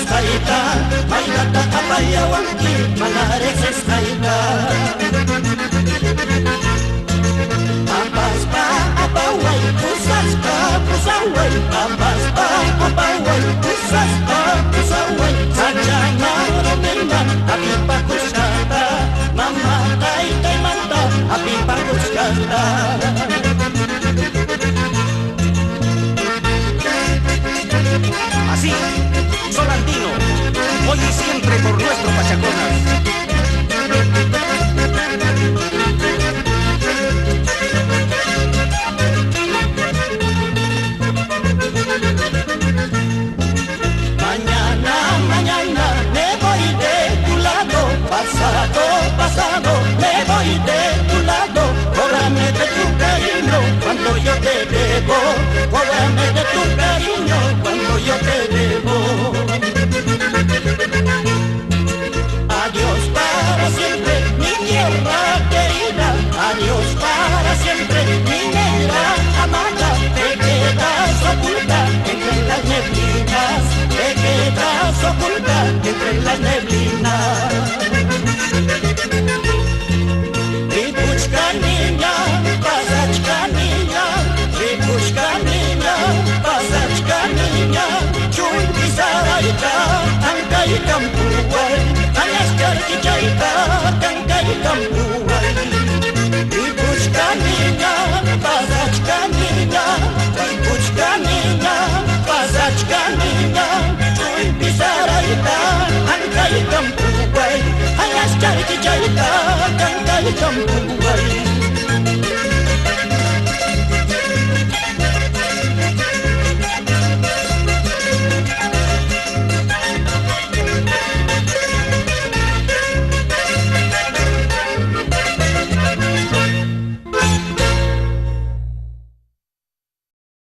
kaita mailata apaya wangi manareses kaita apas pa apawai pusas pa pusawai apas pa apawai pusas pa pusawai sajana romena api bagus kata mama tai manta api bagus kata. Así, Solantino, hoy y siempre por nuestro Pachaconas. Mañana me voy de tu lado, pasado me voy de tu lado, cóbrame de tu cariño cuando yo te debo, cóbrame de tu cariño cuando yo te debo. Adiós para siempre, mi tierra querida, adiós para siempre, mi negra amada, te quedas oculta entre las neblinas, te quedas oculta entre las neblinas. Ripuchka niña, pasachka niña, ripuchka niña, pasachka niña, chuy pisaraita, angkai kampuai, alaskar kijaita, angkai kampuai. Ripuchka niña, pasachka niña, ripuchka niña, pasachka niña, chuy pisaraita, angkai kampuai, alaskar kijaita, angkai kampuai.